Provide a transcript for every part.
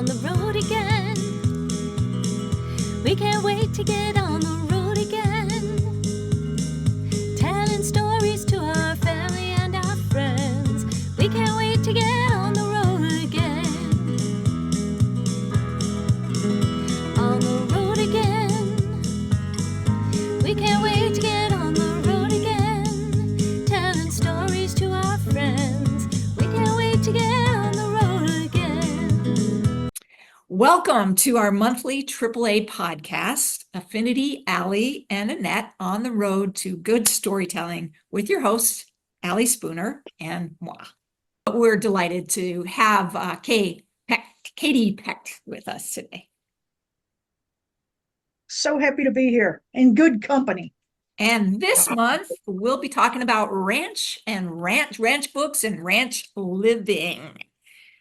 on the road again. We can't wait to get on the road again. Telling stories to our family and our friends. We can't wait to get on the road again. On the road again. We can't wait to get on the road again. Telling stories to our friends. We can't wait to get on the road again. Welcome to our monthly AAA podcast, Affinity, Allie, and Annette on the road to good storytelling with your host, Allie Spooner and moi. We're delighted to have Katie Peck with us today. So happy to be here in good company. And this month, we'll be talking about ranch books and ranch living.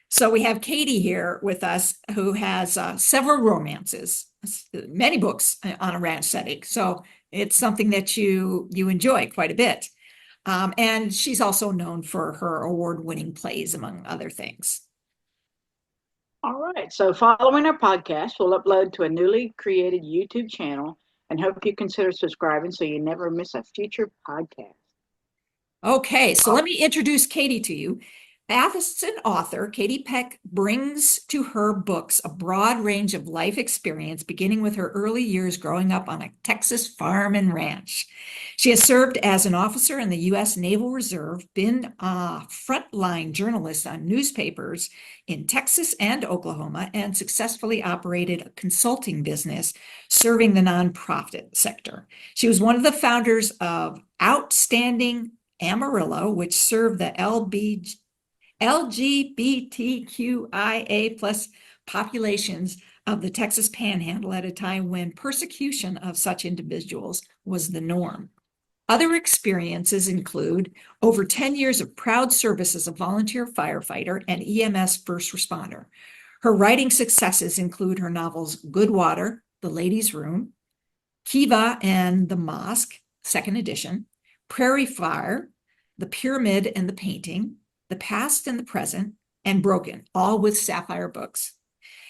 So we have Katie here with us, who has several romances, many books on a ranch setting. So it's something that you enjoy quite a bit. And she's also known for her award-winning plays, among other things. All right. So following our podcast, we'll upload to a newly created YouTube channel and hope you consider subscribing so you never miss a future podcast. Okay, so let me introduce Katie to you. As an author, Katie Peck brings to her books a broad range of life experience, beginning with her early years growing up on a Texas farm and ranch. She has served as an officer in the U.S. Naval Reserve, been a frontline journalist on newspapers in Texas and Oklahoma, and successfully operated a consulting business serving the nonprofit sector. She was one of the founders of Outstanding Amarillo, which served the LGBTQIA plus populations of the Texas Panhandle at a time when persecution of such individuals was the norm. Other experiences include over 10 years of proud service as a volunteer firefighter and EMS first responder. Her writing successes include her novels Good Water, The Ladies' Room, Kiva and the Mosque, second edition, Prairie Fire, The Pyramid and the Painting, The Past and the Present, and Broken, all with Sapphire Books,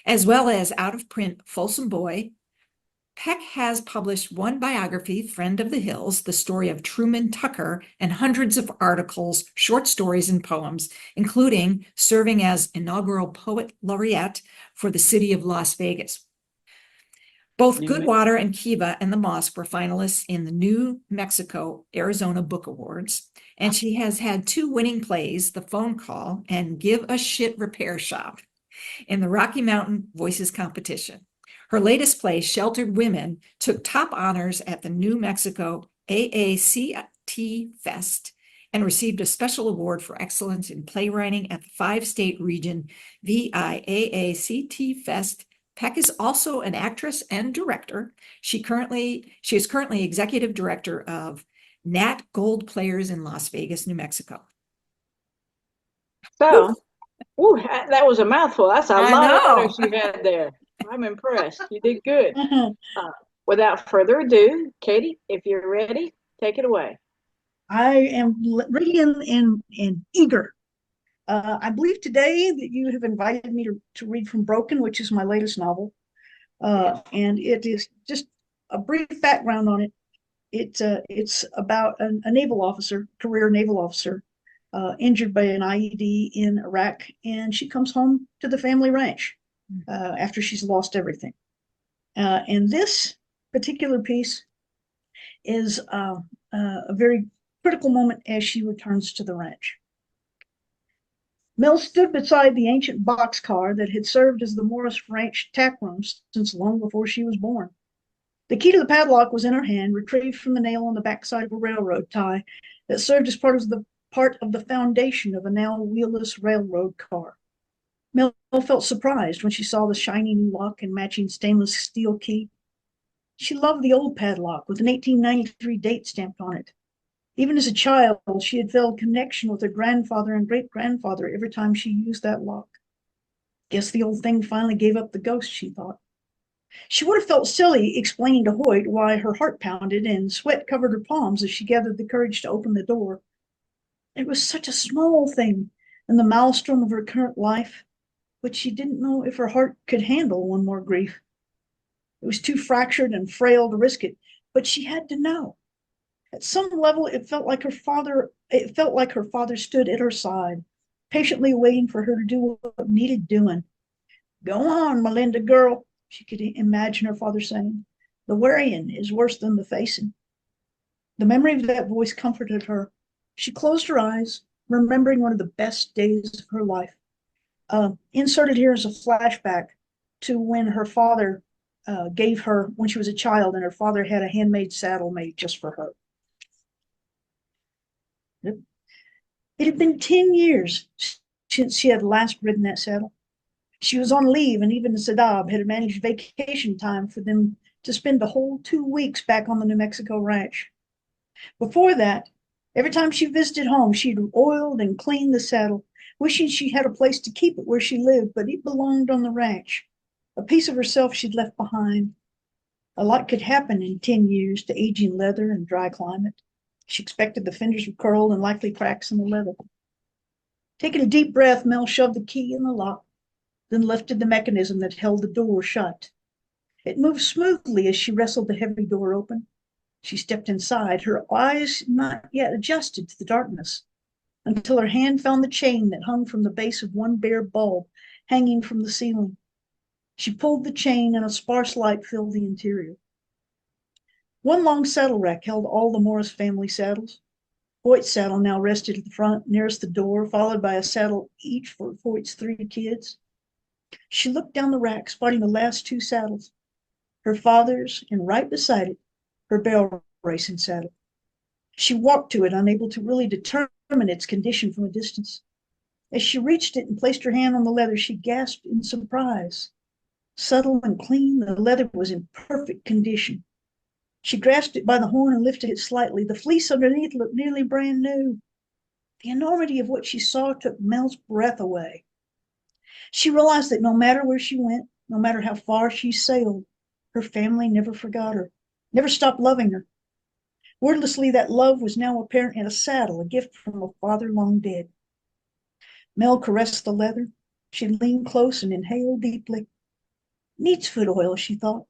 as well as out-of-print Folsom Boy. Peck has published one biography, Friend of the Hills, the story of Truman Tucker, and hundreds of articles, short stories, and poems, including serving as inaugural poet laureate for the city of Las Vegas. Both Good Water and Kiva and the Mosque were finalists in the New Mexico Arizona Book Awards, and she has had two winning plays, The Phone Call and Give a Shit Repair Shop, in the Rocky Mountain Voices competition. Her latest play, Sheltered Women, took top honors at the New Mexico AACT Fest and received a special award for excellence in playwriting at the 5-state region VIAACT Fest. Peck is also an actress and director. She is currently executive director of Nat Gold Players in Las Vegas, New Mexico. So, that was a mouthful. That's a lot of letters you had there. I'm impressed. You did good. Without further ado, Katie, if you're ready, take it away. I am ready and eager. I believe today that you have invited me to read from Broken, which is my latest novel. And it is just a brief background on it. It's about a naval officer, career naval officer, injured by an IED in Iraq, and she comes home to the family ranch after she's lost everything. And this particular piece is a very critical moment as she returns to the ranch. Mel stood beside the ancient boxcar that had served as the Morris Ranch tack room since long before she was born. The key to the padlock was in her hand, retrieved from the nail on the backside of a railroad tie that served as part of the foundation of a now wheelless railroad car. Mel felt surprised when she saw the shiny new lock and matching stainless steel key. She loved the old padlock with an 1893 date stamped on it. Even as a child, she had felt connection with her grandfather and great-grandfather every time she used that lock. Guess the old thing finally gave up the ghost, she thought. She would have felt silly explaining to Hoyt why her heart pounded and sweat covered her palms as she gathered the courage to open the door. It was such a small thing in the maelstrom of her current life, but she didn't know if her heart could handle one more grief. It was too fractured and frail to risk it, but she had to know. At some level, it felt like her father stood at her side, patiently waiting for her to do what needed doing. Go on, Melinda girl, she could imagine her father saying. The worrying is worse than the facing. The memory of that voice comforted her. She closed her eyes, remembering one of the best days of her life. Inserted here is a flashback to when her father gave her, when she was a child, and her father had a handmade saddle made just for her. It had been 10 years since she had last ridden that saddle. She was on leave, and even Zadab had managed vacation time for them to spend the whole 2 weeks back on the New Mexico ranch. Before that, every time she visited home, she'd oiled and cleaned the saddle, wishing she had a place to keep it where she lived, but it belonged on the ranch. A piece of herself she'd left behind. A lot could happen in 10 years to aging leather and dry climate. She expected the fenders would curl and likely cracks in the leather. Taking a deep breath, Mel shoved the key in the lock, then lifted the mechanism that held the door shut. It moved smoothly as she wrestled the heavy door open. She stepped inside, her eyes not yet adjusted to the darkness, until her hand found the chain that hung from the base of one bare bulb hanging from the ceiling. She pulled the chain, and a sparse light filled the interior. One long saddle rack held all the Morris family saddles. Hoyt's saddle now rested at the front, nearest the door, followed by a saddle each for Hoyt's 3 kids. She looked down the rack, spotting the last 2 saddles, her father's, and right beside it, her barrel racing saddle. She walked to it, unable to really determine its condition from a distance. As she reached it and placed her hand on the leather, she gasped in surprise. Subtle and clean, the leather was in perfect condition. She grasped it by the horn and lifted it slightly. The fleece underneath looked nearly brand new. The enormity of what she saw took Mel's breath away. She realized that no matter where she went, no matter how far she sailed, her family never forgot her, never stopped loving her. Wordlessly, that love was now apparent in a saddle, a gift from a father long dead. Mel caressed the leather. She leaned close and inhaled deeply. Neat's foot oil, she thought.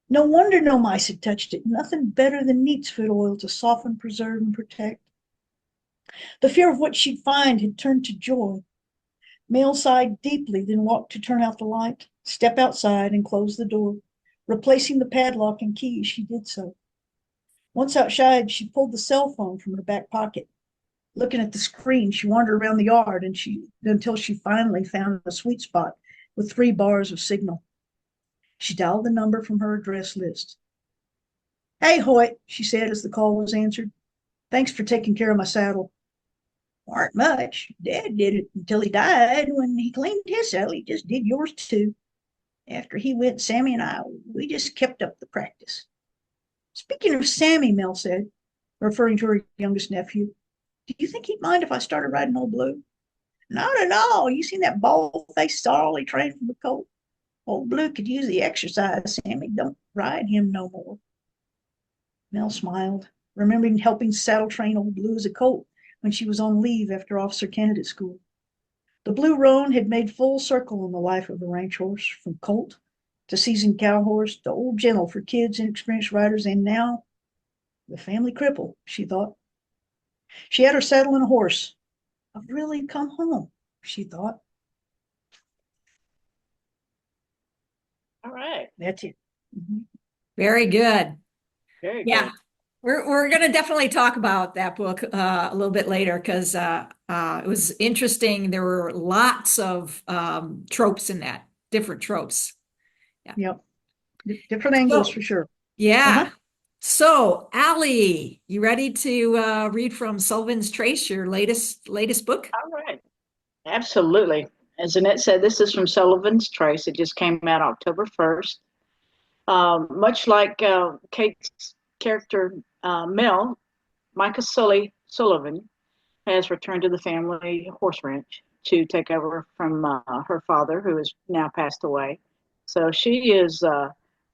No wonder no mice had touched it. Nothing better than neat's foot oil to soften, preserve, and protect. The fear of what she'd find had turned to joy. Mel sighed deeply, then walked to turn out the light, step outside, and close the door. Replacing the padlock and key as she did so. Once outside, she pulled the cell phone from her back pocket. Looking at the screen, she wandered around the yard until she finally found a sweet spot with 3 bars of signal. She dialed the number from her address list. Hey, Hoyt, she said as the call was answered. Thanks for taking care of my saddle. Aren't much. Dad did it until he died. When he cleaned his saddle, he just did yours too. After he went, Sammy and I, we just kept up the practice. Speaking of Sammy, Mel said, referring to her youngest nephew, do you think he'd mind if I started riding Old Blue? Not at all. You seen that bald-faced sorrel he trained from the colt? Old Blue could use the exercise. Sammy don't ride him no more. Mel smiled, remembering helping saddle train Old Blue as a colt when she was on leave after officer candidate school. The blue roan had made full circle in the life of the ranch horse, from colt to seasoned cow horse to old gentle for kids and experienced riders, and now the family cripple, she thought. She had her saddle and a horse. I've really come home, she thought. All right. That's it. Mm-hmm. Very good. Very Yeah. good. We're going to definitely talk about that book a little bit later because it was interesting. There were lots of tropes in that, different tropes. Yep. Different angles So, for sure. yeah. Uh-huh. So, Allie, you ready to read from Sullivan's Trace, your latest book? All right. Absolutely. As Annette said, this is from Sullivan's Trace. It just came out October 1st. Much like Kayt's character, Mel, Micah Sullivan has returned to the family horse ranch to take over from her father, who has now passed away. So she is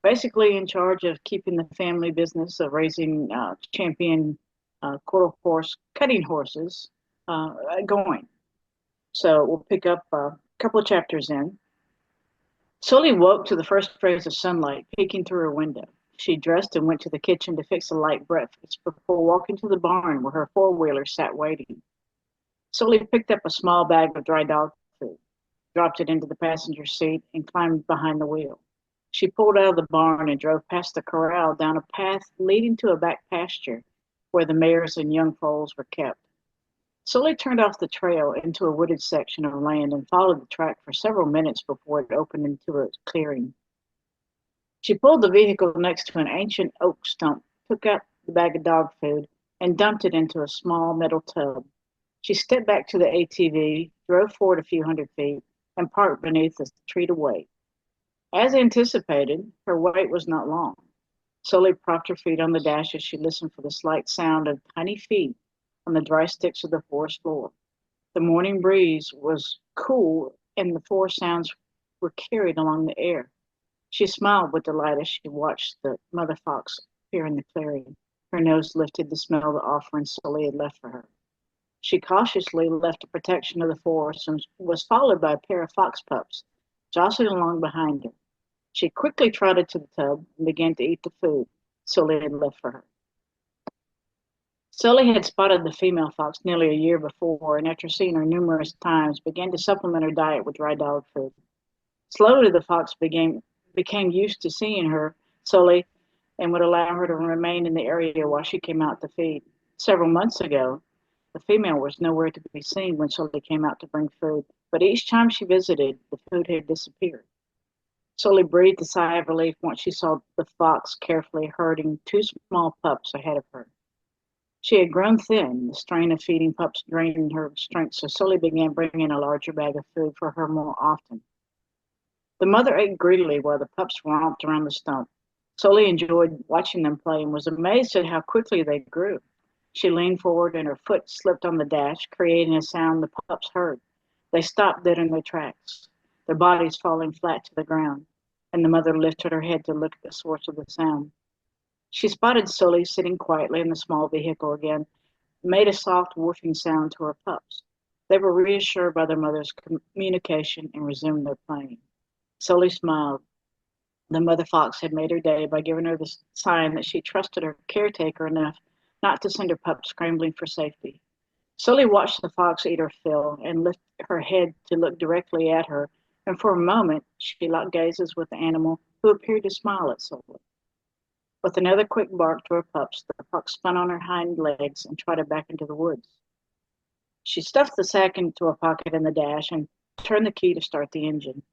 basically in charge of keeping the family business of raising champion quarter horse cutting horses going. So we'll pick up a couple of chapters in, Sully woke to the first rays of sunlight peeking through her window. She dressed and went to the kitchen to fix a light breakfast before walking to the barn where her four-wheeler sat waiting. Sully picked up a small bag of dry dog food, dropped it into the passenger seat, and climbed behind the wheel. She pulled out of the barn and drove past the corral down a path leading to a back pasture where the mares and young foals were kept. Sully turned off the trail into a wooded section of land and followed the track for several minutes before it opened into a clearing. She pulled the vehicle next to an ancient oak stump, took out the bag of dog food, and dumped it into a small metal tub. She stepped back to the ATV, drove forward a few hundred feet, and parked beneath a tree to wait. As anticipated, her wait was not long. Sully propped her feet on the dash as she listened for the slight sound of tiny feet on the dry sticks of the forest floor. The morning breeze was cool, and the forest sounds were carried along the air. She smiled with delight as she watched the mother fox appear in the clearing, her nose lifted to smell the offering Sully had left for her. She cautiously left the protection of the forest and was followed by a pair of fox pups, jostling along behind her. She quickly trotted to the tub and began to eat the food Sully had left for her. Sully had spotted the female fox nearly a year before, and after seeing her numerous times, began to supplement her diet with dry dog food. Slowly, the fox became used to seeing her, Sully, and would allow her to remain in the area while she came out to feed. Several months ago, the female was nowhere to be seen when Sully came out to bring food, but each time she visited, the food had disappeared. Sully breathed a sigh of relief once she saw the fox carefully herding two small pups ahead of her. She had grown thin, the strain of feeding pups draining her strength, so Sully began bringing a larger bag of food for her more often. The mother ate greedily while the pups romped around the stump. Sully enjoyed watching them play and was amazed at how quickly they grew. She leaned forward and her foot slipped on the dash, creating a sound the pups heard. They stopped dead in their tracks, their bodies falling flat to the ground, and the mother lifted her head to look at the source of the sound. She spotted Sully sitting quietly in the small vehicle again, made a soft woofing sound to her pups. They were reassured by their mother's communication and resumed their playing. Sully smiled. The mother fox had made her day by giving her the sign that she trusted her caretaker enough not to send her pups scrambling for safety. Sully watched the fox eat her fill and lift her head to look directly at her, and for a moment she locked gazes with the animal, who appeared to smile at Sully. With another quick bark to her pups, the fox spun on her hind legs and trotted back into the woods. She stuffed the sack into a pocket in the dash and turned the key to start the engine.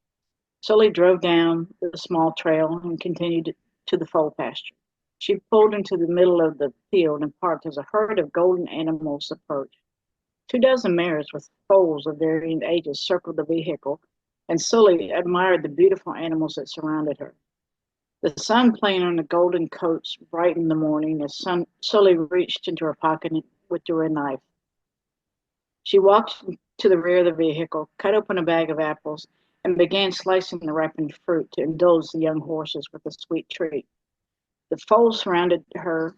Sully drove down the small trail and continued to the foal pasture. She pulled into the middle of the field and parked as a herd of golden animals approached. 24 mares with foals of varying ages circled the vehicle, and Sully admired the beautiful animals that surrounded her. The sun playing on the golden coats brightened the morning as Sully reached into her pocket and withdrew a knife. She walked to the rear of the vehicle, cut open a bag of apples, and began slicing the ripened fruit to indulge the young horses with a sweet treat. The foals surrounded her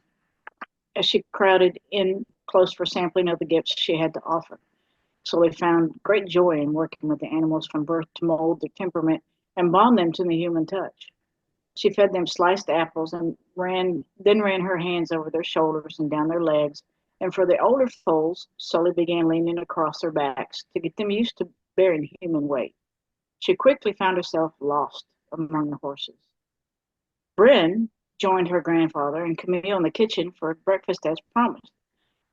as she crowded in close for sampling of the gifts she had to offer. Sully found great joy in working with the animals from birth to mold their temperament and bond them to the human touch. She fed them sliced apples and ran her hands over their shoulders and down their legs. And for the older foals, Sully began leaning across their backs to get them used to bearing human weight. She quickly found herself lost among the horses. Bryn joined her grandfather and Camille in the kitchen for breakfast as promised.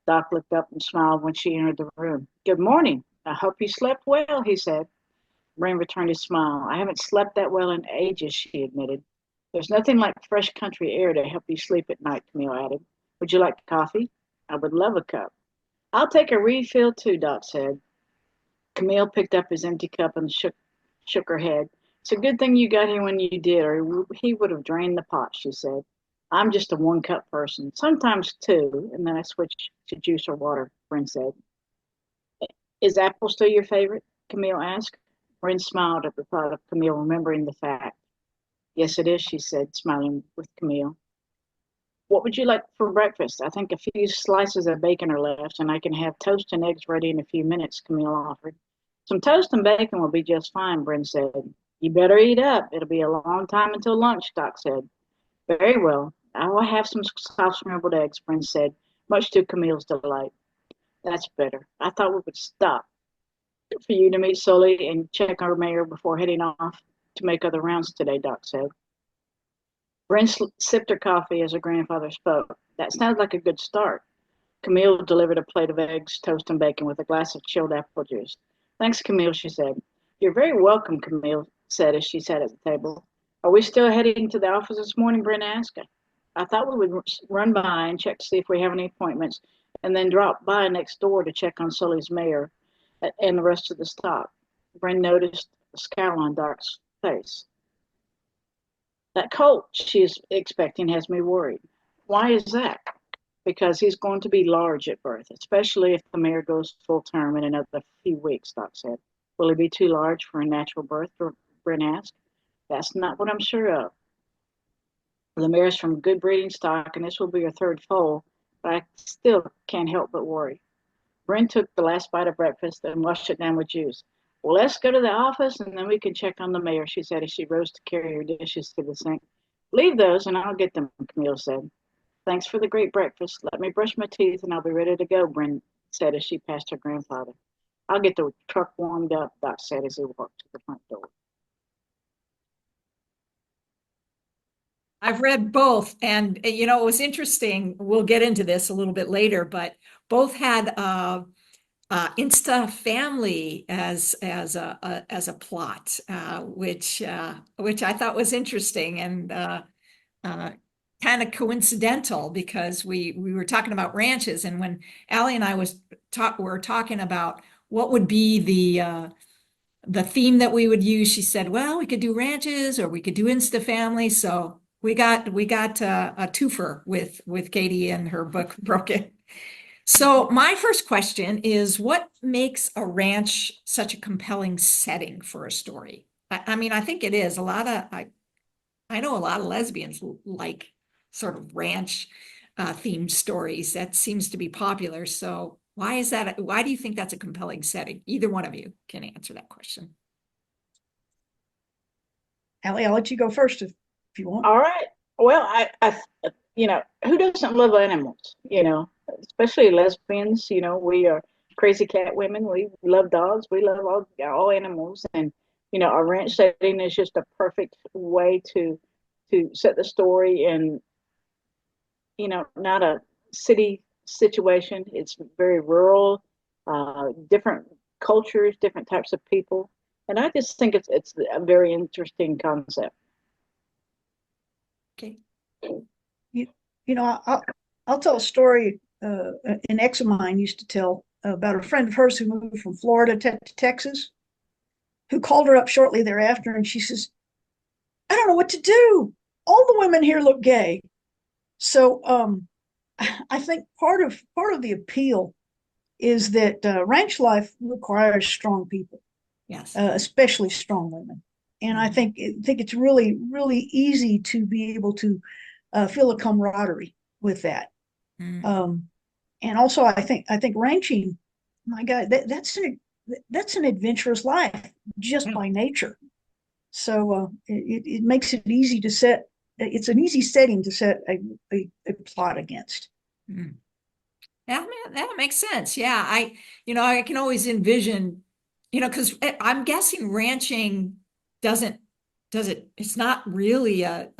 Doc looked up and smiled when she entered the room. "Good morning. I hope you slept well," he said. Bryn returned his smile. "I haven't slept that well in ages," she admitted. "There's nothing like fresh country air to help you sleep at night," Camille added. "Would you like coffee?" "I would love a cup." "I'll take a refill too," Doc said. Camille picked up his empty cup and shook her head. "It's a good thing you got here when you did, or he would have drained the pot," she said. "I'm just a one-cup person, sometimes two, and then I switch to juice or water," Bryn said. "Is apple still your favorite?" Camille asked. Bryn smiled at the thought of Camille remembering the fact. "Yes, it is," she said, smiling with Camille. "What would you like for breakfast? I think a few slices of bacon are left, and I can have toast and eggs ready in a few minutes," Camille offered. Some toast and bacon will be just fine, Bryn said. You better eat up. It'll be a long time until lunch, Doc said. Very well. I will have some soft scrambled eggs, Bryn said, much to Camille's delight. That's better. I thought we would stop for you to meet Sully and check our mayor before heading off to make other rounds today, Doc said. Bryn sipped her coffee as her grandfather spoke. That sounds like a good start. Camille delivered a plate of eggs, toast, and bacon with a glass of chilled apple juice. Thanks, Camille, she said. You're very welcome, Camille said as she sat at the table. Are we still heading to the office this morning? Bryn asked. I thought we would run by and check to see if we have any appointments, and then drop by next door to check on Sully's mayor and the rest of the stock. Bryn noticed a scowl on Doc's face. That colt she's expecting has me worried. Why is that? Because he's going to be large at birth, especially if the mayor goes full term in another few weeks, Doc said. Will he be too large for a natural birth? Bryn asked. That's not what I'm sure of. The mare's from good breeding stock, and this will be her third foal, but I still can't help but worry. Bryn took the last bite of breakfast and washed it down with juice. Well, let's go to the office, and then we can check on the mayor, she said as she rose to carry her dishes to the sink. Leave those, and I'll get them, Camille said. Thanks for the great breakfast. Let me brush my teeth, and I'll be ready to go, Bryn said as she passed her grandfather. I'll get the truck warmed up, Doc said as he walked to the front door. I've read both, and it was interesting. We'll get into this a little bit later, but both had Insta family as a plot, which I thought was interesting and kind of coincidental because we were talking about ranches, and when Allie and I were talking about what would be the theme that we would use, she said, well, we could do ranches or we could do Insta family. So we got a twofer with Katie and her book Broken. So my first question is, what makes a ranch such a compelling setting for a story? I mean, I think it is I know a lot of lesbians like sort of ranch themed stories. That seems to be popular. So why is that? Why do you think that's a compelling setting? Either one of you can answer that question. Allie, I'll let you go first if you want. All right. Well, who doesn't love animals? Especially lesbians. We are crazy cat women. We love dogs. We love all animals, and our ranch setting is just a perfect way to set the story in, not a city situation. It's very rural, different cultures, different types of people, and I just think it's a very interesting concept. Okay. I'll tell a story an ex of mine used to tell about a friend of hers who moved from Florida to Texas, who called her up shortly thereafter, and she says, I don't know what to do. All the women here look gay. So I think part of the appeal is that ranch life requires strong people. Yes. Especially strong women. And I think it's really, really easy to be able to feel a camaraderie with that. And also, I think ranching, my God, that's an adventurous life just by nature. So it makes it easy to set. It's an easy setting to set a plot against. That makes sense. Yeah, I can always envision, because I'm guessing ranching it's not really an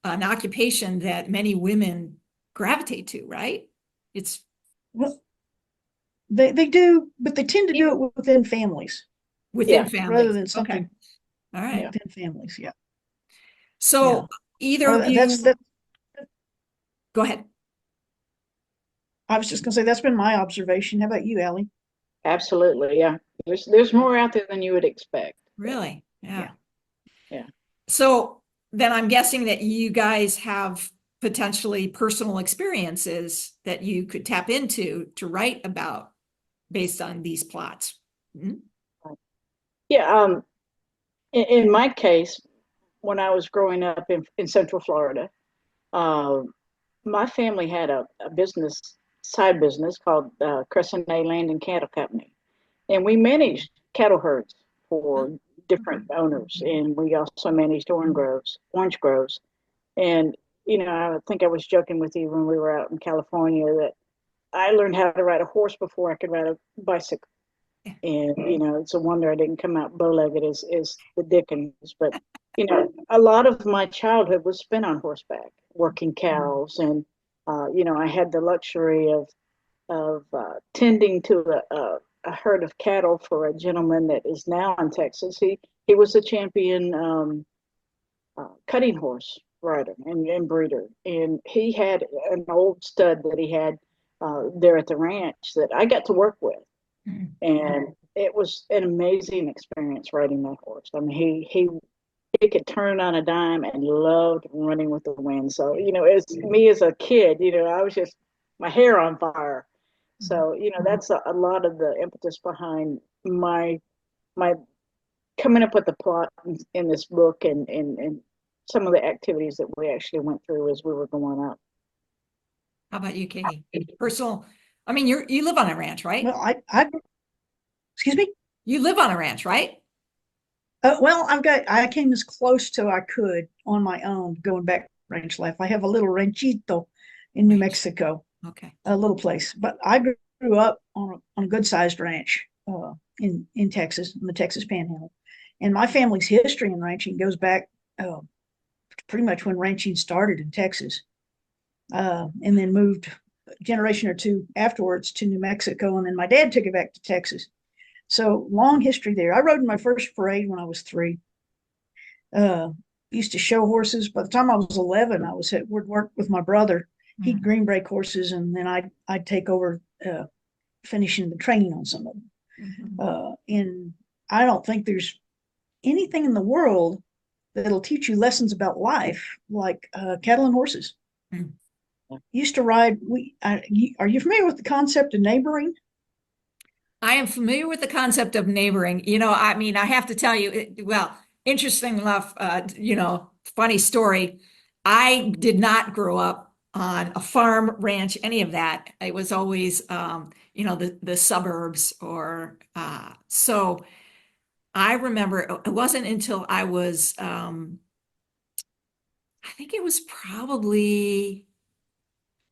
occupation that many women gravitate to, right? Well, they do, but they tend to do it within families. Within families, rather than something. Okay. All right. Within families, yeah. So either of you, go ahead. I was just going to say that's been my observation. How about you, Allie? Absolutely, yeah. There's more out there than you would expect. Really? Yeah. Yeah. So then I'm guessing that you guys have potentially personal experiences that you could tap into to write about based on these plots. Yeah. In my case, when I was growing up in Central Florida, my family had a side business called Crescent A Land and Cattle Company. And we managed cattle herds for different owners, and we also managed orange groves. And I think I was joking with you when we were out in California that I learned how to ride a horse before I could ride a bicycle. And it's a wonder I didn't come out bow-legged as the Dickens. But a lot of my childhood was spent on horseback, working cows, and I had the luxury of tending to a herd of cattle for a gentleman that is now in Texas. He was a champion cutting horse rider and breeder, and he had an old stud that he had there at the ranch that I got to work with. And it was an amazing experience riding that horse. I mean, he could turn on a dime and loved running with the wind. So, as me as a kid, I was just my hair on fire. So, that's a lot of the impetus behind my coming up with the plot in this book and some of the activities that we actually went through as we were going up. How about you, Katie? Personal, I mean, you live on a ranch, right? Well, excuse me? You live on a ranch, right? Well, I came as close to I could on my own going back ranch life. I have a little ranchito in New Mexico, Okay. a little place, but I grew up on a good sized ranch in Texas, in the Texas Panhandle. And my family's history in ranching goes back pretty much when ranching started in Texas, and then moved a generation or two afterwards to New Mexico. And then my dad took it back to Texas. So long history there. I rode in my first parade when I was 3. Used to show horses. By the time I was 11, I would work with my brother. He'd green break horses, and then I'd take over finishing the training on some of them. And I don't think there's anything in the world that'll teach you lessons about life like cattle and horses. Used to ride. Are you familiar with the concept of neighboring? I am familiar with the concept of neighboring. I mean, I have to tell you, well, interesting enough, funny story. I did not grow up on a farm, ranch, any of that. It was always, the suburbs so I remember it wasn't until I was, I think it was probably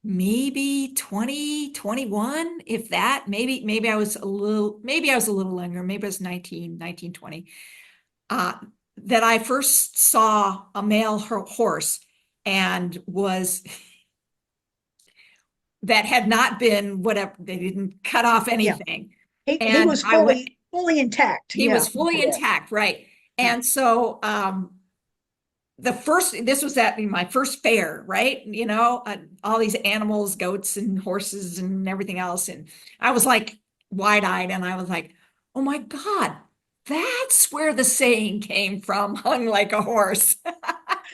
maybe 20, 21, if that. Maybe I was a little younger, maybe I was 19, 20, that I first saw a male horse and that had not been whatever, they didn't cut off anything. He was fully intact. He was fully intact, right? And so this was at my first fair, right? All these animals, goats and horses and everything else. And I was like wide-eyed, and I was like, oh my God, that's where the saying came from, hung like a horse.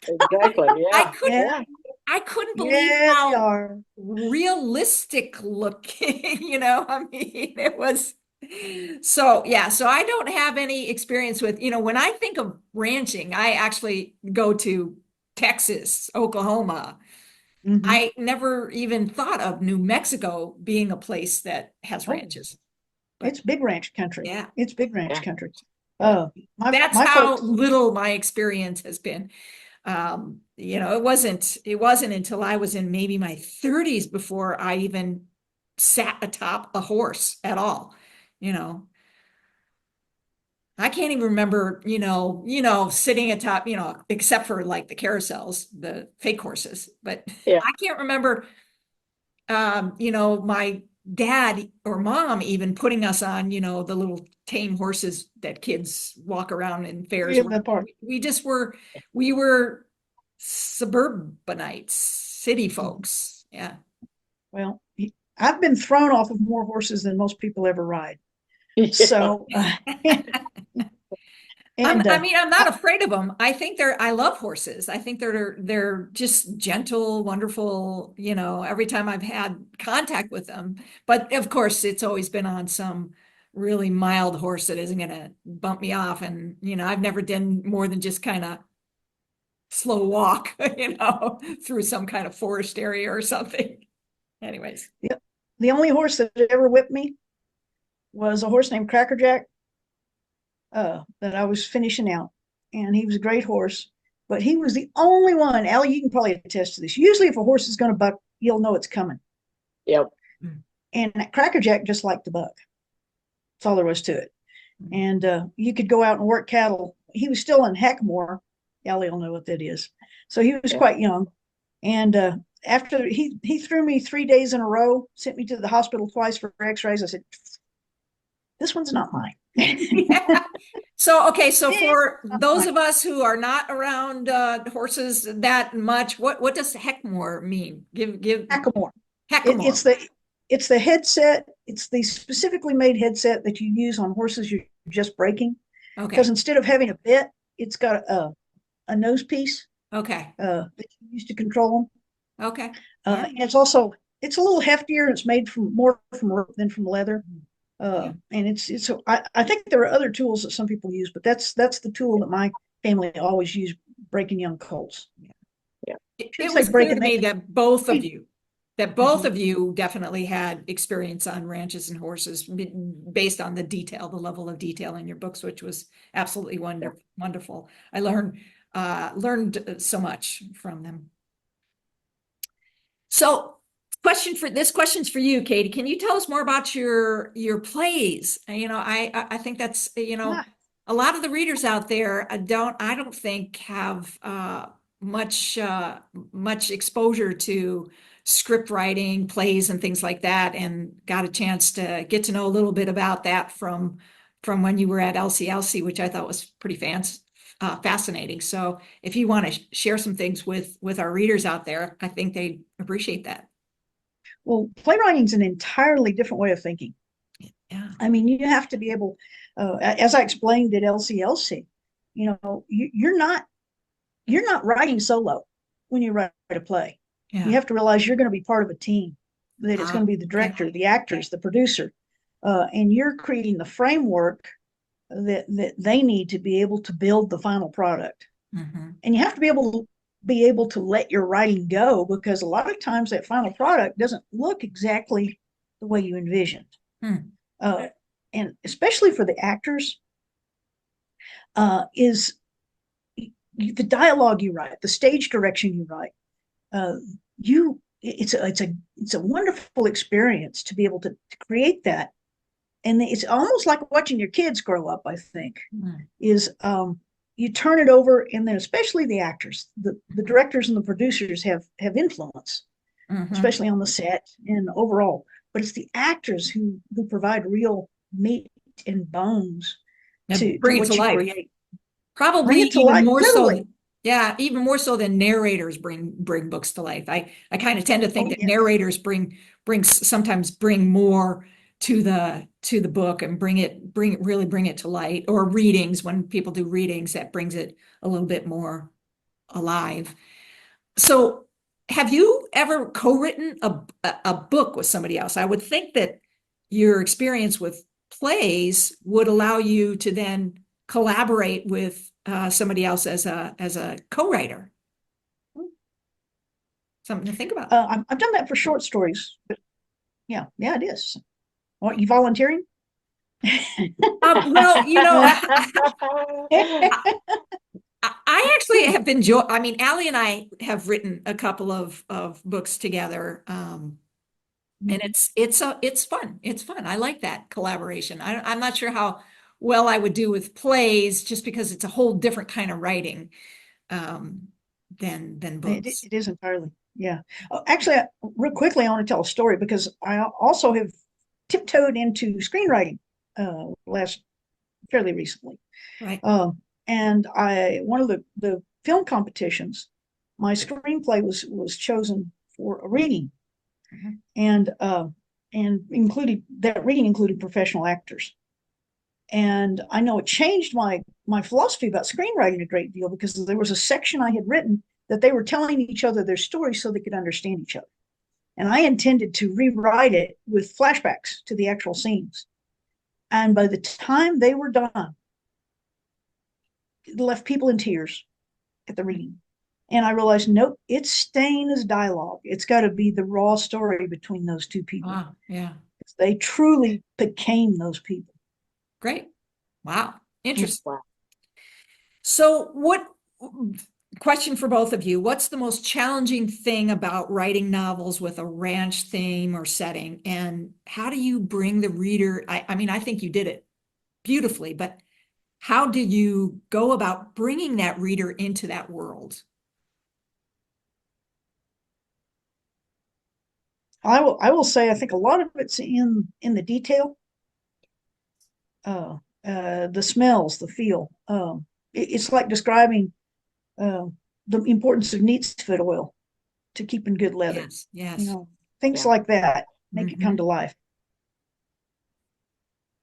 Exactly. Yeah. I couldn't believe how realistic looking, I mean, it was. So I don't have any experience with, when I think of ranching, I actually go to Texas, Oklahoma. I never even thought of New Mexico being a place that has ranches. It's big ranch country. Yeah. It's big ranch country. That's how little my experience has been. It wasn't until I was in maybe my 30s before I even sat atop a horse at all. I can't even remember, sitting atop, except for like the carousels, the fake horses, but I can't remember, my dad or mom even putting us on, the little tame horses that kids walk around in fairs. We were suburbanites, city folks. Yeah. Well, I've been thrown off of more horses than most people ever ride. So, I'm not afraid of them. I love horses. I think they're just gentle, wonderful, every time I've had contact with them. But of course, it's always been on some really mild horse that isn't going to bump me off. And, I've never done more than just kind of slow walk, through some kind of forest area or something. Anyways. The only horse that ever whipped me was a horse named Cracker Jack. that I was finishing out, and he was a great horse, but he was the only one. Allie, you can probably attest to this. Usually, if a horse is going to buck, you'll know it's coming. Yep. And Cracker Jack just liked to buck. That's all there was to it. And you could go out and work cattle. He was still in Heckmore. Allie will know what that is. So he was quite young. And after he threw me 3 days in a row, sent me to the hospital twice for x-rays. I said, this one's not mine. Yeah. So, okay, so for those of us who are not around horses that much, what does Heckmore mean? Give Hackamore. Heckmore. It's the headset. It's the specifically made headset that you use on horses you're just breaking. Okay. Because instead of having a bit, it's got a nose piece Okay. that you use to control them. Okay. And it's a little heftier. It's made more from rope than from leather. And it's I think there are other tools that some people use, but that's the tool that my family always used breaking young colts. Yeah. It was clear to me that both of you definitely had experience on ranches and horses based on the level of detail in your books, which was absolutely wonderful. I learned so much from them. So question's for you, Katie. Can you tell us more about your plays? I think that's, a lot of the readers out there I don't think have much exposure to script writing, plays and things like that, and got a chance to get to know a little bit about that from when you were at LCLC, which I thought was pretty fascinating. So if you want to share some things with our readers out there, I think they'd appreciate that. Well, playwriting is an entirely different way of thinking. Yeah. I mean, you have to be able, as I explained at LCLC, you're not writing solo when you write a play. Yeah. You have to realize you're going to be part of a team, that it's going to be the director, the actors, the producer, and you're creating the framework that they need to be able to build the final product. Mm-hmm. And you have to be able to let your writing go, because a lot of times that final product doesn't look exactly the way you envisioned. And especially for the actors, is the dialogue you write, the stage direction you write. It's a wonderful experience to be able to create that. And it's almost like watching your kids grow up, I think. Is you turn it over, and then especially the actors, the directors and the producers have influence, especially on the set and overall. But it's the actors who provide real meat and bones to bring what it to you life. create. Probably Bring it to even life, more literally. so. Yeah, even more so than narrators bring books to life. I kind of tend to think that yes. narrators sometimes bring more to the book and bring it to light, or readings, when people do readings, that brings it a little bit more alive. So have you ever co-written a book with somebody else? I would think that your experience with plays would allow you to then collaborate with somebody else as a co-writer. Something to think about. I've done that for short stories, but yeah, it is. What, you volunteering? Well, I actually have been I mean, Allie and I have written a couple of books together. And it's fun. It's fun. I like that collaboration. I'm not sure how well I would do with plays, just because it's a whole different kind of writing than books. It is entirely. Yeah. Actually, real quickly, I want to tell a story, because I also have tiptoed into screenwriting fairly recently. Right. And one of the film competitions, my screenplay was chosen for a reading, and that reading included professional actors. And I know it changed my philosophy about screenwriting a great deal, because there was a section I had written that they were telling each other their stories so they could understand each other. And I intended to rewrite it with flashbacks to the actual scenes. And by the time they were done, it left people in tears at the reading. And I realized, nope, it's staying as dialogue. It's got to be the raw story between those two people. Yeah. They truly became those people. Great. Wow. Interesting. Wow. So what, question for both of you, what's the most challenging thing about writing novels with a ranch theme or setting? And how do you bring the reader, I mean, I think you did it beautifully, but how did you go about bringing that reader into that world? I will say I think a lot of it's in the detail, the smells, the feel. It's like describing uh, the importance of neat's-foot oil to keeping good leather. Yes, yes. You know, things Yeah. like that make it come Mhm. to life.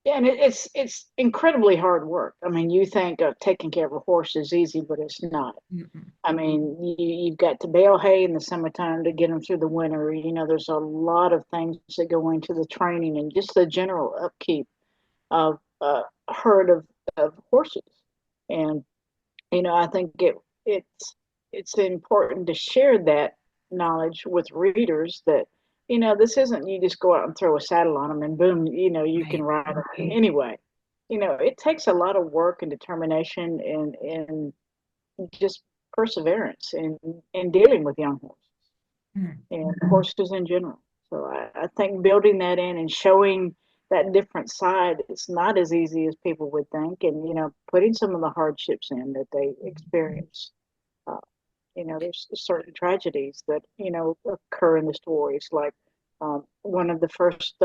Yeah, and it's incredibly hard work. I mean, you think of taking care of a horse is easy, but it's not. Mm-mm. I mean, you've got to bale hay in the summertime to get them through the winter. You know, there's a lot of things that go into the training and just the general upkeep of a herd of horses. And you know, I think it's important to share that knowledge with readers that you know this isn't you just go out and throw a saddle on them and boom, you know, you can Right. ride them anyway. You know, it takes a lot of work and determination and just perseverance in dealing with young horses Mm. and horses in general. So I think building that in and showing that different side is not as easy as people would think, and you know, putting some of the hardships in that they experience. Uh, you know, there's certain tragedies that you know occur in the stories, like one of the first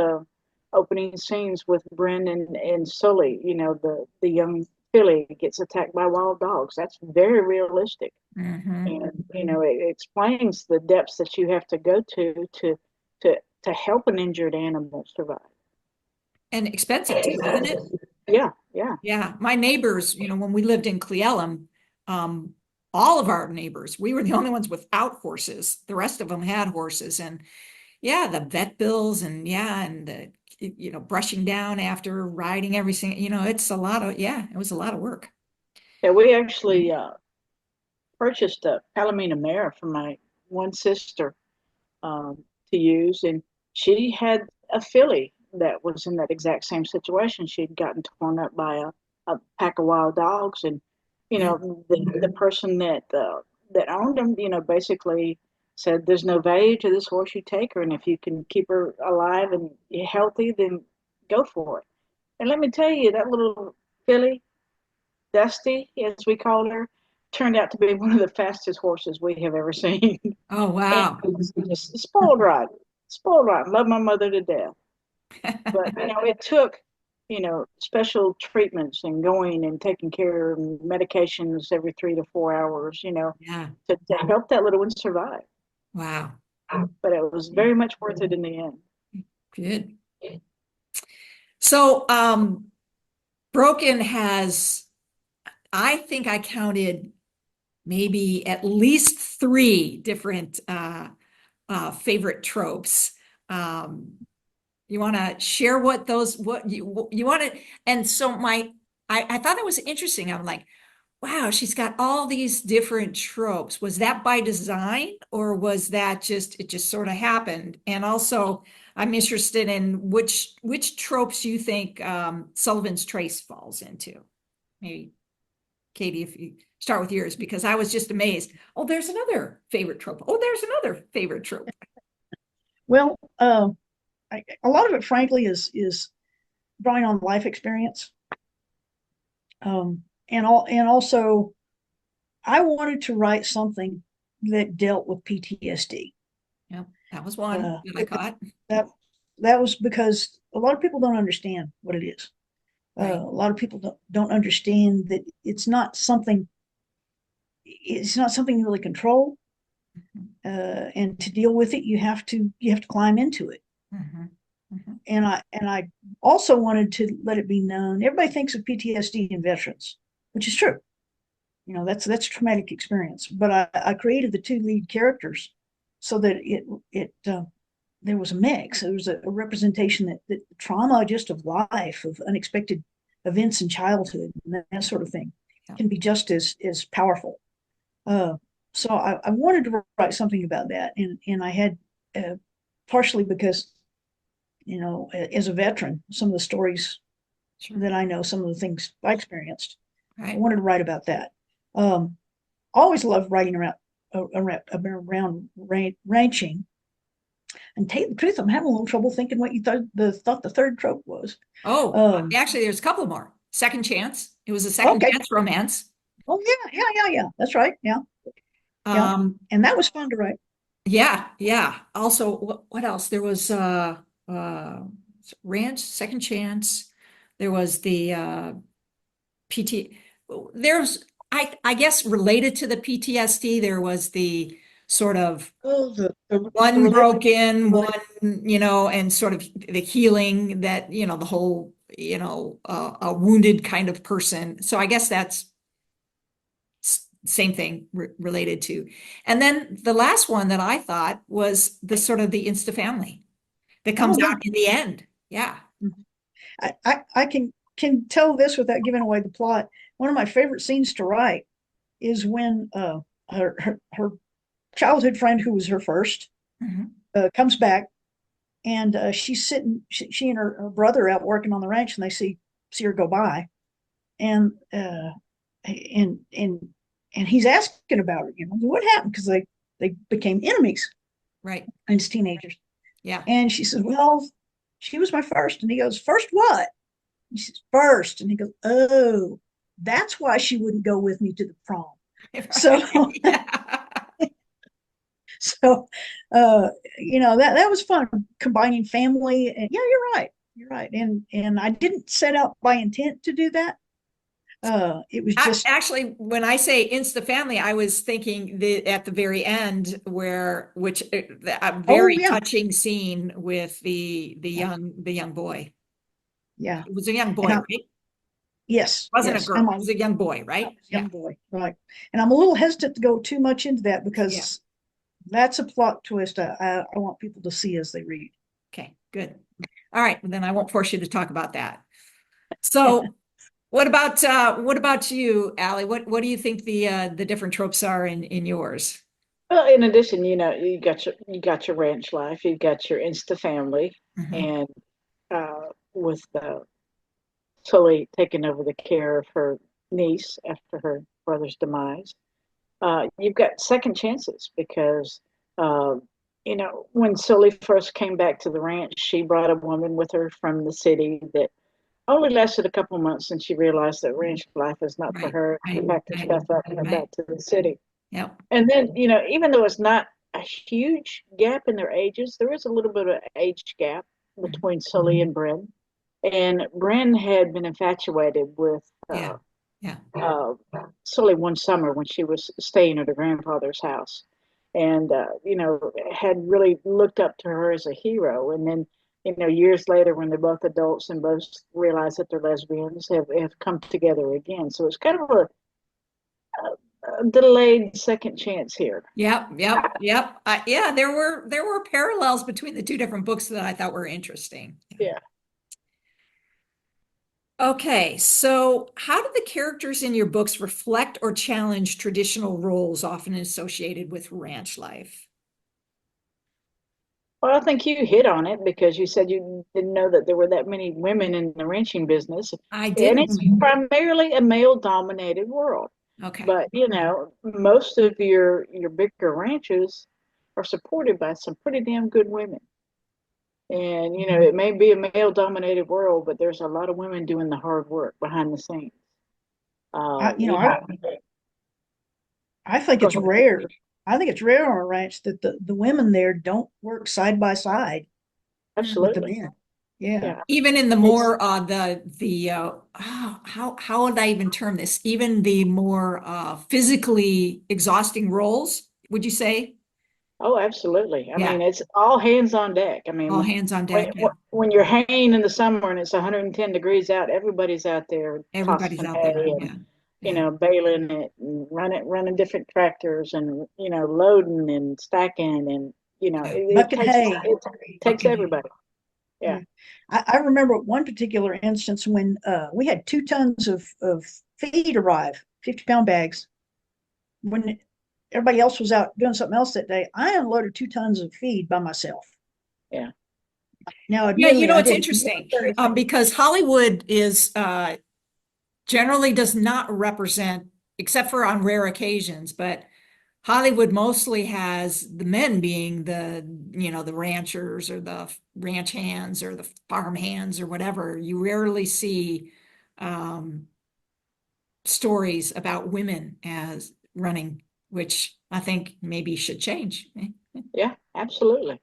opening scenes with Bryn and Sully. You know, the young filly gets attacked by wild dogs. That's very realistic, Mhm. and you know it explains the depths that you have to go to to help an injured animal survive. And expensive too, isn't it? Yeah, yeah. Yeah, my neighbors, when we lived in Cleellum, all of our neighbors, we were the only ones without horses. The rest of them had horses, and yeah, the vet bills, and yeah, and the brushing down after riding every single, it's a lot of, yeah, it was a lot of work. Yeah, we actually purchased a Palomino mare for my one sister to use, and she had a filly that was in that exact same situation. She'd gotten torn up by a pack of wild dogs, and you Yeah. know the person that owned them, you know, basically said, "There's no value to this horse. You take her, and if you can keep her alive and healthy, then go for it." And let me tell you, that little filly, Dusty, as we called her, turned out to be one of the fastest horses we have ever seen. Oh, And wow. just spoiled rotten, love my mother to death. But you know, it took you know special treatments and going and taking care of medications every 3 to 4 hours, you know, Yeah. to help that little one survive. Wow. But it was very much worth it in the end. Good. So, Broken has, I think I counted maybe at least three different favorite tropes. Um, you want to share what you want to, and so I thought it was interesting. I'm like, wow, she's got all these different tropes. Was that by design, or was that it just sort of happened? And also, I'm interested in which tropes you think Sullivan's Trace falls into. Maybe Katie, if you start with yours, because I was just amazed. Oh, there's another favorite trope. Oh, there's another favorite trope. Well, a lot of it, frankly, is drawing on life experience, and also I wanted to write something that dealt with PTSD. Yeah, that was one Uh, that I caught. that that was because a lot of people don't understand what it is. Right. A lot of people don't understand that it's not something you really control. Mhm. And to deal with it, you have to climb into it. Mhm. Mhm. And I also wanted to let it be known. Everybody thinks of PTSD in veterans, which is true. That's a traumatic experience. But I created the two lead characters so that it there was a mix. There was a representation that trauma just of life, of unexpected events in childhood, and that sort of thing Yeah. can be just as powerful. Uh, so I wanted to write something about that, and I had partially because as a veteran, some of the stories Sure. that I know, some of the things I experienced. I Right. wanted to write about that. Always loved writing around ranching. And tell you the truth, I'm having a little trouble thinking what you thought the third trope was. Oh, actually, there's a couple more. Second Chance. It was a second Okay. chance romance. Oh yeah. That's right. Yeah. And that was fun to write. Yeah. Also, what else? There was uh Ranch, Second Chance. There was the PT. There's I guess related to the PTSD, there was the sort of Oh, the one broken, related. one, and sort of the healing that, the whole, a wounded kind of person. So I guess that's same thing related to. And then the last one that I thought was the sort of the Insta family that Oh comes yeah. out in the end. Yeah. I can tell this without giving away the plot. One of my favorite scenes to write is when her childhood friend, who was her first, Mhm. comes back, and she's sitting. She and her brother out working on the ranch, and they see her go by, and and and and he's asking about her. What happened, because they became enemies Right. as teenagers. Yeah. And she says, "Well, she was my first." And he goes, "First what?" And she says, "First." And he goes, "Oh, that's why she wouldn't go with me to the prom." So, Yeah. so, that was fun, combining family. And yeah, you're right. You're right. And I didn't set out by intent to do that. It was just, Actually, when I say Insta family, I was thinking at the very end which a oh very yeah, touching scene with the yeah, young boy. yeah. It was a young And boy, right? It yes, wasn't a yes. girl. It was a young boy, right? Yeah. Young boy, right. And I'm a little hesitant to go too much into that, Yeah. because that's a plot twist I want people to see as they read. Okay, good. All right, well, then I won't force you to talk about that. So what about you, Allie? What do you think the different tropes are in yours? Well, in addition, you got your ranch life, you got your Insta family, Mhm. and with Tully taking over the care of her niece after her brother's demise. You've got second chances because, uh, when Sully first came back to the ranch, she brought a woman with her from the city that only lasted a couple months, and she realized that ranch life is not for Right, her. She right, packed her right, stuff up and went right. back to the city. Yep. And then, even though it's not a huge gap in their ages, there is a little bit of age gap Mhm. between Sully and Bryn. And Bryn had been infatuated with Yeah. Yeah. Sully one summer when she was staying at her grandfather's house, and had really looked up to her as a hero. And then, years later, when they're both adults and both realize that they're lesbians, have come together again. So it's kind of a delayed second chance here. Yep. Yeah, there were parallels between the two different books that I thought were interesting. Yeah. Okay, so how do the characters in your books reflect or challenge traditional roles often associated with ranch life? Well, I think you hit on it because you said you didn't know that there were that many women in the ranching business. I And didn't. it's primarily a male dominated world. Okay. But, most of your bigger ranches are supported by some pretty damn good women. And, it may be a male dominated world, but there's a lot of women doing the hard work behind the scenes. I, you know, You I, have, I think go it's ahead. rare. I think it's rare on a ranch that the women there don't work side by side with the Absolutely. men. Yeah. Yeah. Even in the It's, more the how would I even term this? Even the more physically exhausting roles, would you say? Oh, absolutely. I Yeah, mean, it's all hands on deck. I all mean, hands on when deck. Yeah, when you're haying in the summer and it's 110 degrees out, everybody's out there everybody's tossing out there. hay and Yeah, yeah. baling it and running different tractors and loading and stacking and Yeah. it Bucket takes hay. it takes Bucking hay. everybody. Yeah. Yeah. I remember one particular instance when we had 2 tons of feed arrive, 50-pound bags. When everybody else was out doing something else that day, I unloaded 2 tons of feed by myself. Yeah. Now, Yeah, you admittedly, know, I it's didn't. interesting, because Hollywood is, generally does not represent, except for on rare occasions, but Hollywood mostly has the men being the, you know, the ranchers or the ranch hands or the farm hands or whatever. You rarely see, stories about women as running, which I think maybe should change. Yeah, absolutely.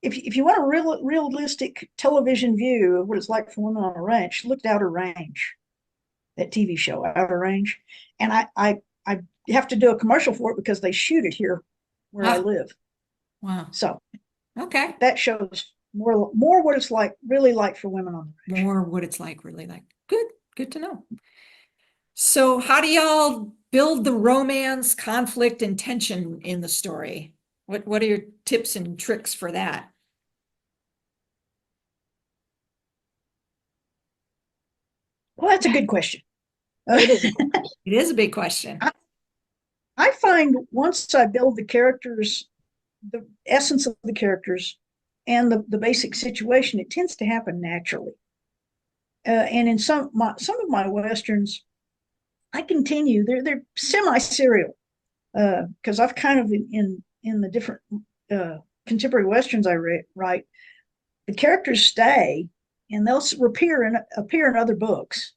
If you want a realistic television view of what it's like for women on a ranch, look at Outer Range, that TV show, Outer Range. And I have to do a commercial for it because they shoot it here where I Ah, live. wow. So Okay. that shows more what it's like, really like for women on the ranch. More what it's like, really like. Good, good to know. So how do y'all build the romance, conflict, and tension in the story? What are your tips and tricks for that? Well, that's a good question. It is. It is a big question. I find once I build the characters, the essence of the characters, and the basic situation, it tends to happen naturally. And in some of my westerns, I continue. They're semi-serial because I've kind of in the different contemporary westerns I write, the characters stay and they'll appear in other books,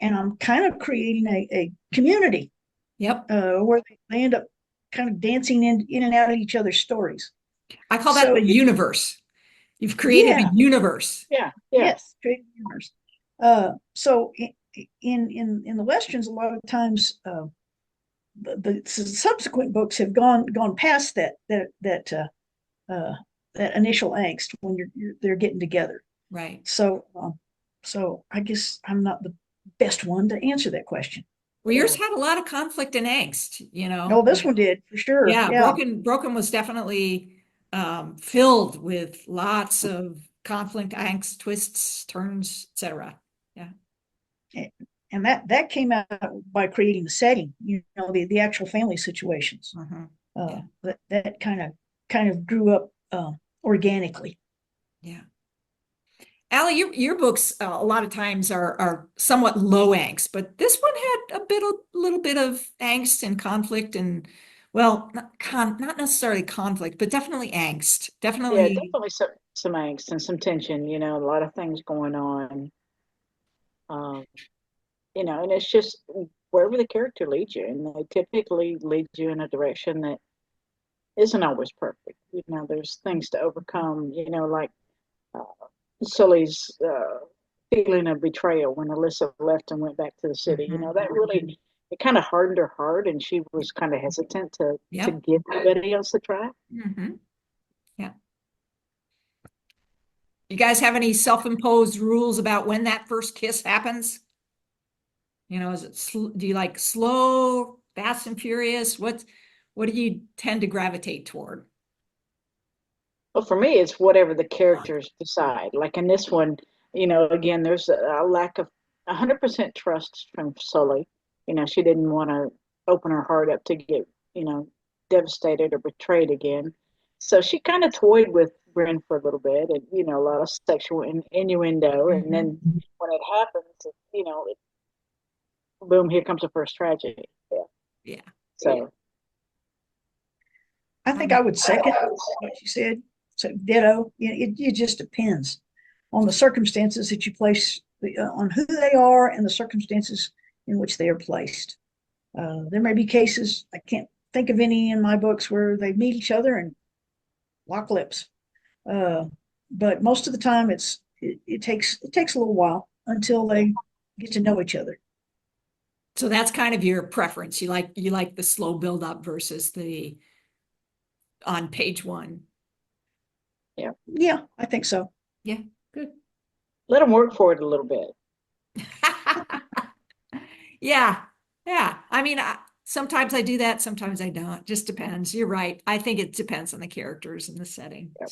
and I'm kind of creating a community Yep. where they end up kind of dancing in and out of each other's stories. I call that So the universe. You've created a yeah, universe. Yeah, yeah. yes, creating universe. So in the westerns, a lot of times the subsequent books have gone past that initial angst when they're getting together. Right. So I guess I'm not the best one to answer that question. Well, yours had a lot of conflict and angst, you No, know. this one did for sure. Yeah, Yeah. Broken was definitely filled with lots of conflict, angst, twists, turns, etc. Yeah. And that came out by creating the setting, the actual family situations. Mhm. Uh, Yeah. that kind of grew up organically. Yeah. Allie, your books a lot of times are somewhat low angst, but this one had a little bit of angst and conflict and, well, not necessarily conflict, but definitely angst. Yeah, Definitely. definitely some angst and some tension, a lot of things going on. Um, and it's just wherever the character leads you, and they typically lead you in a direction that isn't always perfect. There's things to overcome, like uh, Sully's feeling of betrayal when Alyssa left and went back to the city. That really, it kind of hardened her heart, and she was kind of hesitant to Yep. give anybody else a try. Mhm. Yeah. You guys have any self-imposed rules about when that first kiss happens? Is it do you like slow, fast and furious? What do you tend to gravitate toward? Well, for me, it's whatever the characters decide. Like in this one, again, there's a lack of 100% trust from Sully. She didn't want to open her heart up to get, devastated or betrayed again. So she kind of toyed with Bryn for a little bit, and a lot of sexual innuendo. And then when it happens, boom, here comes the first tragedy. Yeah. Yeah. So I think I would second what you said. So ditto. It just depends on the circumstances that you place, on who they are and the circumstances in which they are placed. There may be cases, I can't think of any in my books, where they meet each other and lock lips. But most of the time, it takes a little while until they get to know each other. So that's kind of your preference. You like the slow build up versus the on page one. yeah, Yeah, I think so. Yeah, good. let them work for it a little bit. Yeah, yeah. I mean, sometimes I do that, sometimes I don't. Just depends. You're right. I think it depends on the characters and the setting. Yep.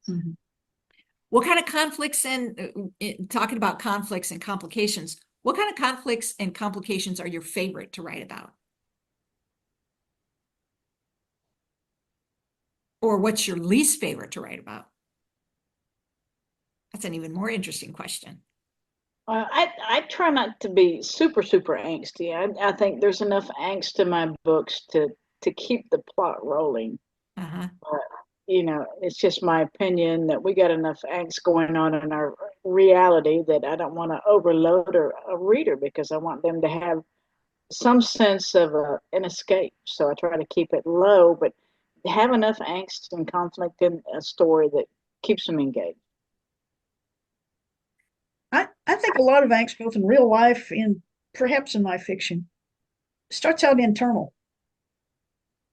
Mhm. What kind of conflicts and talking about conflicts and complications, what kind of conflicts and complications are your favorite to write about? Or what's your least favorite to write about? That's an even more interesting question. I try not to be super angsty. I think there's enough angst in my books to keep the plot rolling. Uh-huh. But, it's just my opinion that we got enough angst going on in our reality that I don't want to overload a reader, because I want them to have some sense of an escape. So I try to keep it low, but have enough angst and conflict in a story that keeps them engaged. I think a lot of angst, both in real life and perhaps in my fiction, starts out internal.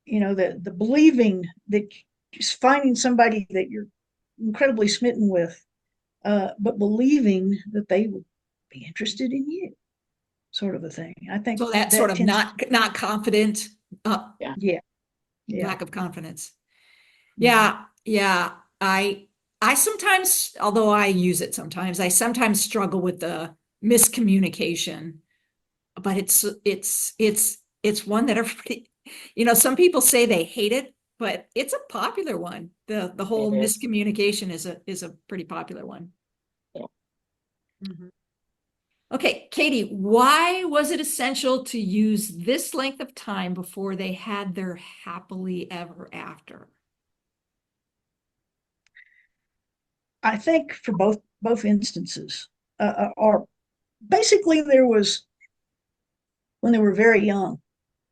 The believing that just finding somebody that you're incredibly smitten with, but believing that they would be interested in you, sort of a thing. I think So that sort of not confident, Yeah. yeah. lack of confidence. Mhm. Yeah. I sometimes, although I use it sometimes, I sometimes struggle with the miscommunication, but it's one that everybody, some people say they hate it, but it's a popular one. The whole It is. miscommunication is a pretty popular one. Yeah. Mhm. Okay, Katie, why was it essential to use this length of time before they had their happily ever after? I think for both instances, or basically there was when they were very young,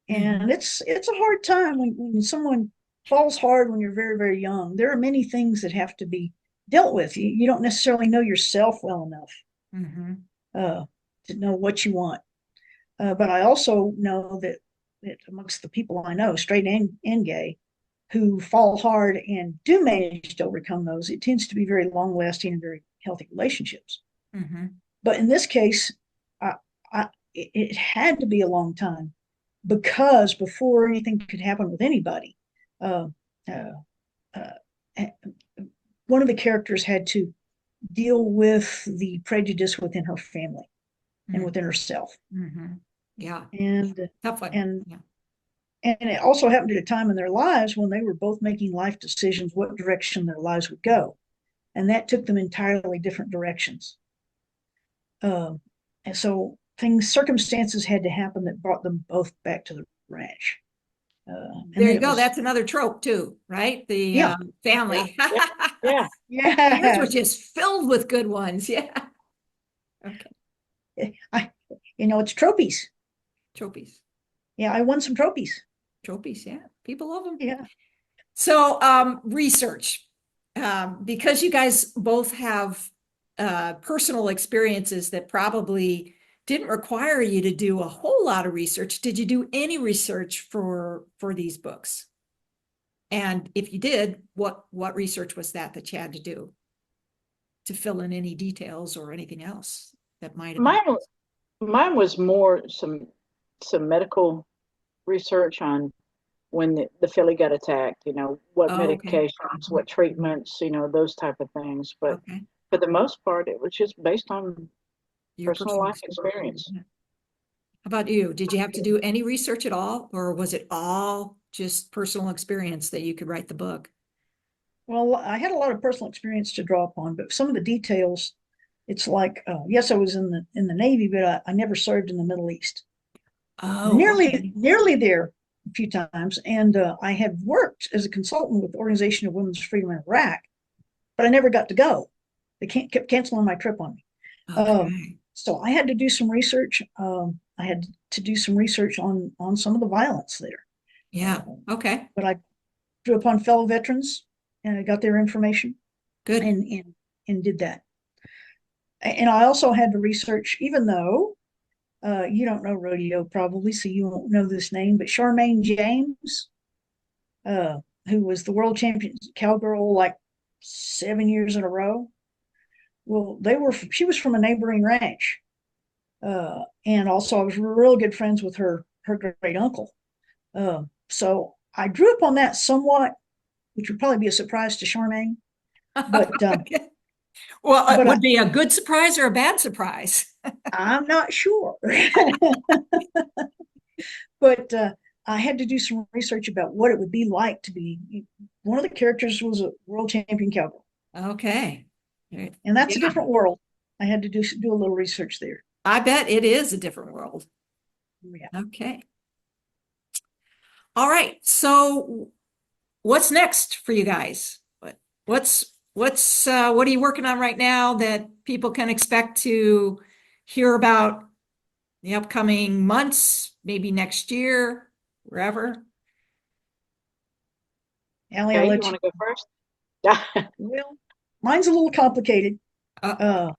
and Mhm. it's a hard time when someone falls hard when you're very young. There are many things that have to be dealt with. You don't necessarily know yourself well enough Mhm. uh, to know what you want. But I also know that amongst the people I know, straight and gay, who fall hard and do manage to overcome those, it tends to be very long lasting and very healthy relationships. Mhm. But in this case, I, it had to be a long time, because before anything could happen with anybody, uh, uh, uh, one of the characters had to deal with the prejudice within her family and within herself. Mhm. Yeah, And tough one. and Yeah. and it also happened at a time in their lives when they were both making life decisions, what direction their lives would go, and that took them entirely different directions. And so circumstances had to happen that brought them both back to the ranch. And There then you it go. was, That's another trope too, right? The yeah, family. Yeah. Yours was yeah. just filled with good ones. Yeah. Okay. I, it's trophies. Trophies. Yeah, I won some trophies. Trophies. Yeah. People love them. Yeah. So, research. Because you guys both have personal experiences that probably didn't require you to do a whole lot of research. Did you do any research for these books? And if you did, what research was that you had to do to fill in any details or anything else that might have been? Mine was more some medical research on when the filly got attacked, what Oh, okay. medications, what treatments, those type of things. But Okay. for the most part, it was just based on Your personal personal life experience. Yeah. How about you? Did you have to do any research at all, or was it all just personal experience that you could write the book? Well, I had a lot of personal experience to draw upon, but some of the details, it's like, yes, I was in the Navy, but I never served in the Middle East. Oh, Nearly okay. nearly there a few times, and I had worked as a consultant with the Organization of Women's Freedom in Iraq, but I never got to go. They kept canceling my trip on me. Okay. So I had to do some research. I had to do some research on some of the violence there. Yeah. Okay. But I drew upon fellow veterans and I got their information Good. and did that. And I also had to research, even though you don't know rodeo probably, so you won't know this name, but Charmaine James, uh, who was the world champion cowgirl like 7 years in a row. Well, she was from a neighboring ranch. And also I was real good friends with her great uncle. So I drew up on that somewhat, which would probably be a surprise to Charmaine. But Okay. Well, it but would be a good surprise or a bad surprise. I'm not sure. But I had to do some research about what it would be like to be. One of the characters was a world champion cowboy. Okay. And that's a Yeah. different world. I had to do a little research there. I bet it is a different world. Yeah. Okay. All right. So what's next for you guys? What are you working on right now that people can expect to hear about the upcoming months, maybe next year, wherever? Allie, I'll Okay, you let want you. to go first? Well, mine's a little complicated. Uh,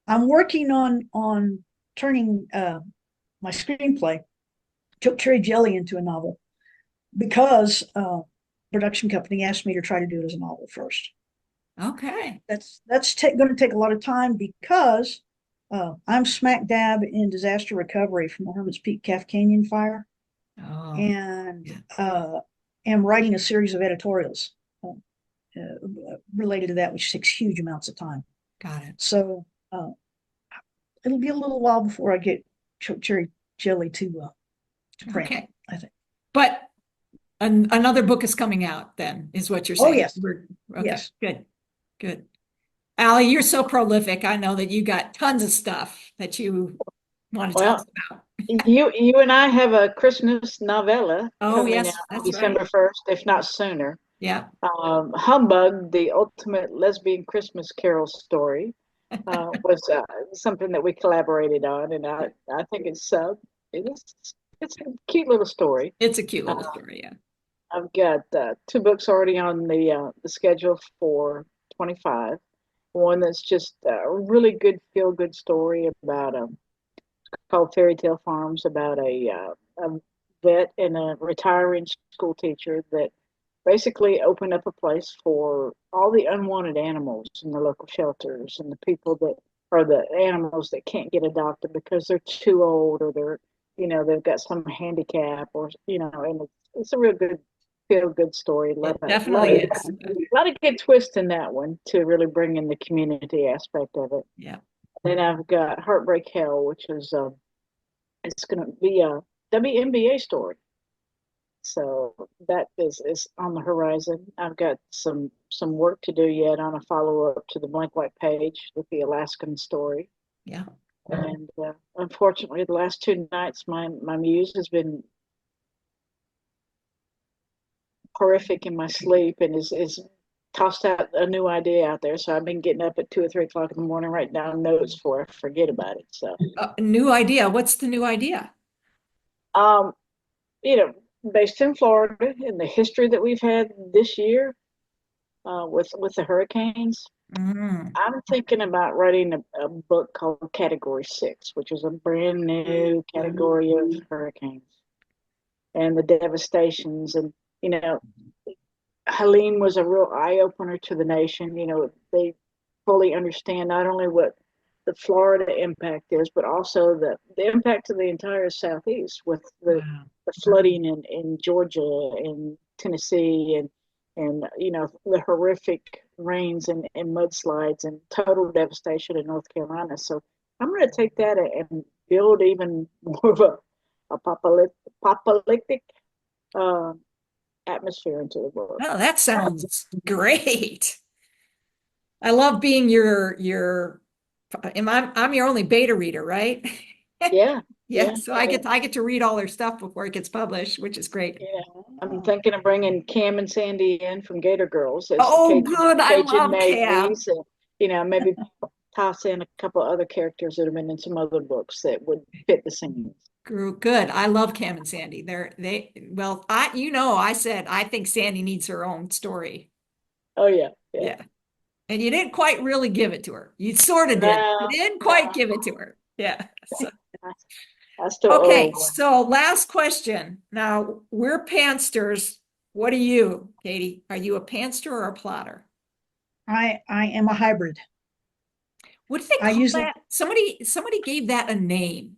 I'm working on turning my screenplay, Choke Cherry Jelly, into a novel because production company asked me to try to do it as a novel first. okay. That's going to take a lot of time because I'm smack dab in disaster recovery from the Hermit's Peak Calf Canyon fire, Oh, and yeah. am writing a series of editorials related to that, which takes huge amounts of time. Got it. So it'll be a little while before I get Choke Cherry Jelly to print, Okay. I think. But another book is coming out then, is what you're Oh, saying. yes. Okay, Yes. good, good. Allie, you're so prolific. I know that you got tons of stuff that you want to tell us Well, about. you and I have a Christmas novella Oh, coming yes, out that's right. December 1st, if not sooner. Yeah. Humbug, the ultimate lesbian Christmas Carol story, was something that we collaborated on, and I think it's a cute little story. It's a cute little Uh, story, yeah. I've got two books already on the schedule for 25. One that's just a really good feel good story about called Fairy Tale Farms, about a vet and a retiring school teacher that basically opened up a place for all the unwanted animals in the local shelters and the people that are the animals that can't get adopted because they're too old or they've got some handicap or and it's a real good feel good story. It definitely is. A lot of good twist in that one to really bring in the community aspect of it. Yeah. Then I've got Heartbreak Hell, which is it's going to be a WNBA story. So that is on the horizon. I've got some work to do yet on a follow up to the Blank White Page with the Alaskan story. Yeah. And unfortunately, the last 2 nights, my muse has been horrific in my sleep and is tossed out a new idea out there. So I've been getting up at 2 or 3 o'clock in the morning writing down notes before I forget about it. So New idea. What's the new idea? um, you know, based in Florida and the history that we've had this year with the hurricanes, Mm. I'm thinking about writing a book called Category 6, which is a brand new category of hurricanes and the devastations. And, you know, Helene was a real eye opener to the nation. They fully understand not only what the Florida impact is, but also the impact of the entire Southeast with Wow. the flooding in Georgia and Tennessee and the horrific rains and mudslides and total devastation in North Carolina. So I'm going to take that and build even more of a apocalyptic uh, atmosphere into the book. Oh, that sounds great. I love being I'm your only beta reader, right? Yeah, Yeah, yeah, so yeah. I get to read all their stuff before it gets published, which is great. Yeah, I'm thinking of bringing Cam and Sandy in from Gator Girls as Oh, Cajun, good. I Cajun love Cam. navvies, and maybe toss in a couple other characters that have been in some other books that would fit the scenes. Good. I love Cam and Sandy. Well, I said I think Sandy needs her own story. Oh yeah, yeah. Yeah. And you didn't quite really give it to her. You sort of did. You No, didn't quite no, give it to her. Yeah. So, I still owe okay. her one. So last question. Now we're pantsters. What are you, Katie? Are you a pantster or a plotter? I am a hybrid. What do they I call usually that? Somebody gave that a name.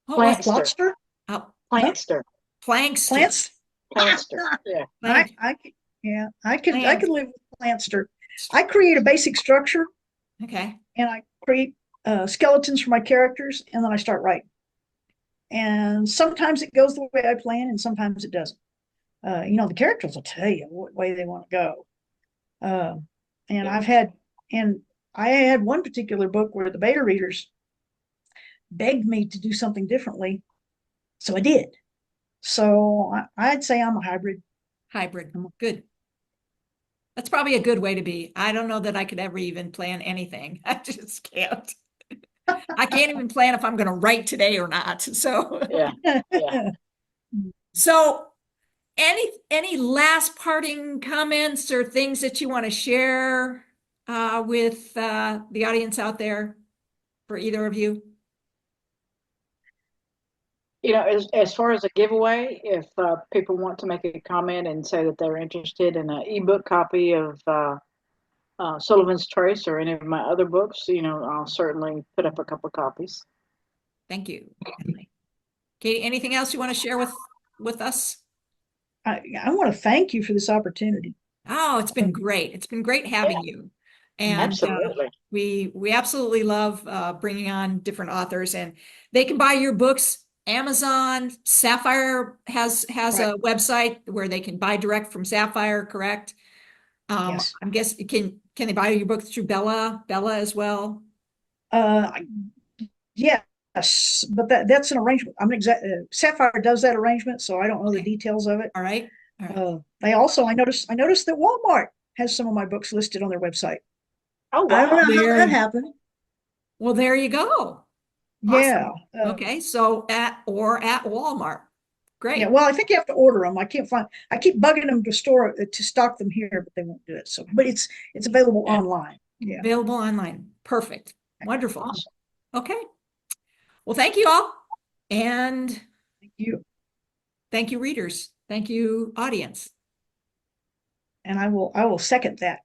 What was it? Plantster, lobster, A plantster, plankster. plants. plantster. Yeah, Plank, Yeah, I could plant. live with plantster. I create a basic structure Okay. and I create skeletons for my characters, and then I start writing. And sometimes it goes the way I plan, and sometimes it doesn't. The characters will tell you what way they want to go. And yeah. I've had And I had one particular book where the beta readers begged me to do something differently. So I did. So I'd say I'm a hybrid. Hybrid. Good. That's probably a good way to be. I don't know that I could ever even plan anything. I just can't. I can't even plan if I'm going to write today or not. So, Yeah. Yeah. so any last parting comments or things that you want to share with the audience out there for either of you? As far as a giveaway, if people want to make a comment and say that they're interested in an ebook copy of Sullivan's Trace or any of my other books, I'll certainly put up a couple of copies. Thank you, Emily. Katie, anything else you want to share with us? I want to thank you for this opportunity. Oh, it's been great. It's been great having you. And Absolutely. we absolutely love bringing on different authors, and they can buy your books. Amazon, Sapphire has Right. a website where they can buy direct from Sapphire, correct? Yes. I'm guessing can they buy your books through Bella as well? Yes, but that's an arrangement. Sapphire does that arrangement, so I don't know the Okay. details of it. All right. All right. They also, I noticed that Walmart has some of my books listed on their website. Oh, I don't wow. know how that happened. Well, there you go. Yeah. Awesome. Okay, so at Walmart. Great. Yeah. Well, I think you have to order them. I keep bugging them to stock them here, but they won't do it. So, but it's available online. Yeah. Available online. Perfect. Wonderful. Awesome. Okay. Well, thank you all. And Thank you. thank you, readers. Thank you, audience. And I will second that.